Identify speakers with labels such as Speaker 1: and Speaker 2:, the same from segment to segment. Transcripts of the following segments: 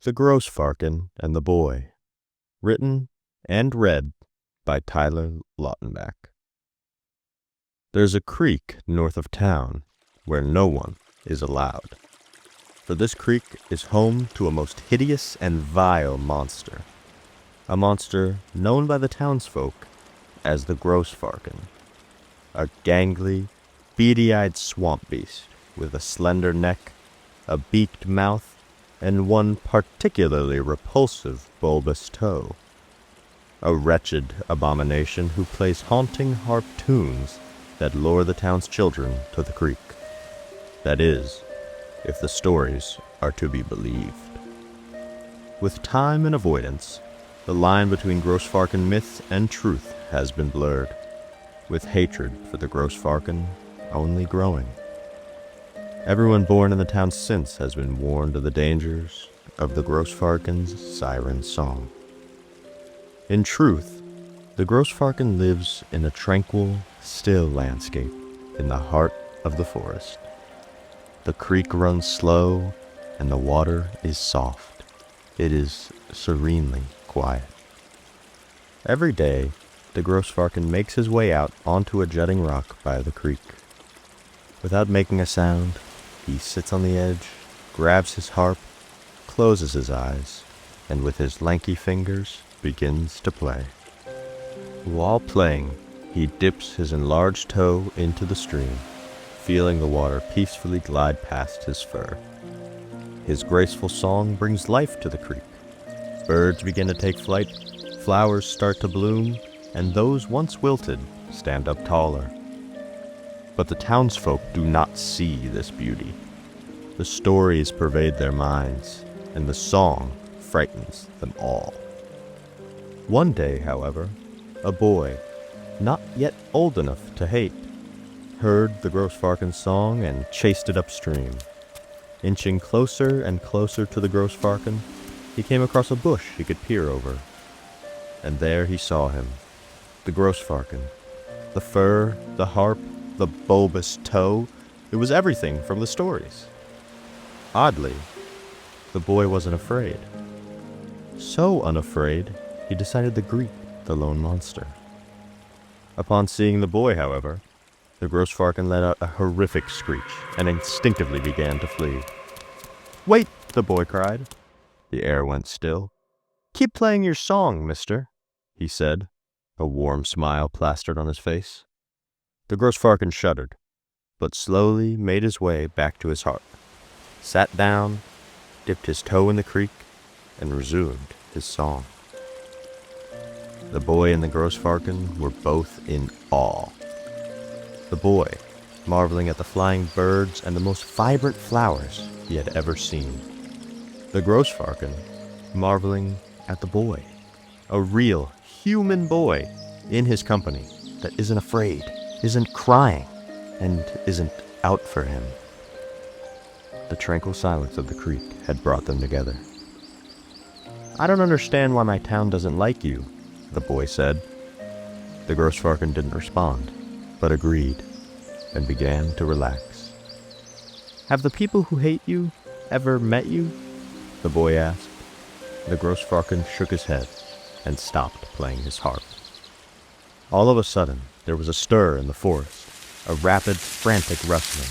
Speaker 1: The Grossfarken and The Boy, written and read by Tyler Lautenbach. There's a creek north of town where no one is allowed, for this creek is home to a most hideous and vile monster, a monster known by the townsfolk as the Grossfarken, a gangly, beady-eyed swamp beast with a slender neck, a beaked mouth, and one particularly repulsive bulbous toe. A wretched abomination who plays haunting harp tunes that lure the town's children to the creek. That is, if the stories are to be believed. With time and avoidance, the line between Grossfarken myth and truth has been blurred, with hatred for the Grossfarken only growing. Everyone born in the town since has been warned of the dangers of the Grossfarken's siren song. In truth, the Grossfarken lives in a tranquil, still landscape in the heart of the forest. The creek runs slow, and the water is soft. It is serenely quiet. Every day, the Grossfarken makes his way out onto a jutting rock by the creek. Without making a sound, he sits on the edge, grabs his harp, closes his eyes, and with his lanky fingers begins to play. While playing, he dips his enlarged toe into the stream, feeling the water peacefully glide past his fur. His graceful song brings life to the creek. Birds begin to take flight, flowers start to bloom, and those once wilted stand up taller. But the townsfolk do not see this beauty. The stories pervade their minds, and the song frightens them all. One day, however, a boy, not yet old enough to hate, heard the Grossfarken song and chased it upstream. Inching closer and closer to the Grossfarken, he came across a bush he could peer over. And there he saw him, the Grossfarken. The fur, the harp, the bulbous toe, it was everything from the stories. Oddly, the boy wasn't afraid. So unafraid, he decided to greet the lone monster. Upon seeing the boy, however, the Grossfarken let out a horrific screech and instinctively began to flee. "Wait!" the boy cried. The air went still. "Keep playing your song, mister," he said, a warm smile plastered on his face. The Grossfarken shuddered, but slowly made his way back to his harp, sat down, dipped his toe in the creek, and resumed his song. The boy and the Grossfarken were both in awe. The boy, marveling at the flying birds and the most vibrant flowers he had ever seen. The Grossfarken, marveling at the boy, a real human boy in his company that isn't afraid, isn't crying, and isn't out for him. The tranquil silence of the creek had brought them together. "I don't understand why my town doesn't like you," the boy said. The Grossfarken didn't respond, but agreed, and began to relax. "Have the people who hate you ever met you?" the boy asked. The Grossfarken shook his head and stopped playing his harp. All of a sudden, there was a stir in the forest, a rapid, frantic rustling.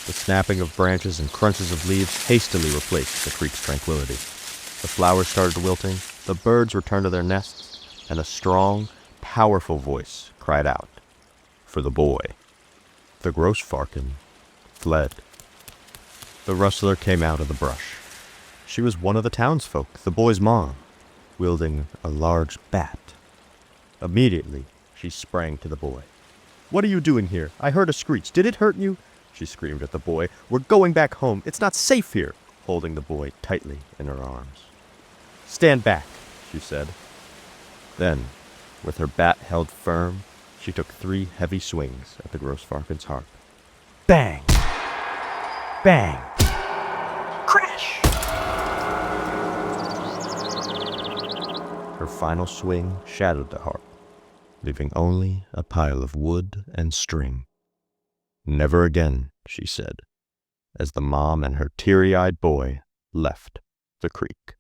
Speaker 1: The snapping of branches and crunches of leaves hastily replaced the creek's tranquility. The flowers started wilting, the birds returned to their nests, and a strong, powerful voice cried out for the boy. The Grossfarken fled. The rustler came out of the brush. She was one of the townsfolk, the boy's mom, wielding a large bat. Immediately, she sprang to the boy. "What are you doing here? I heard a screech. Did it hurt you?" she screamed at the boy. "We're going back home. It's not safe here," holding the boy tightly in her arms. "Stand back," she said. Then, with her bat held firm, she took 3 heavy swings at the Grossfarken's harp. Bang! Bang! Crash! Her final swing shattered the harp, leaving only a pile of wood and string. "Never again," she said, as the mom and her teary-eyed boy left the creek.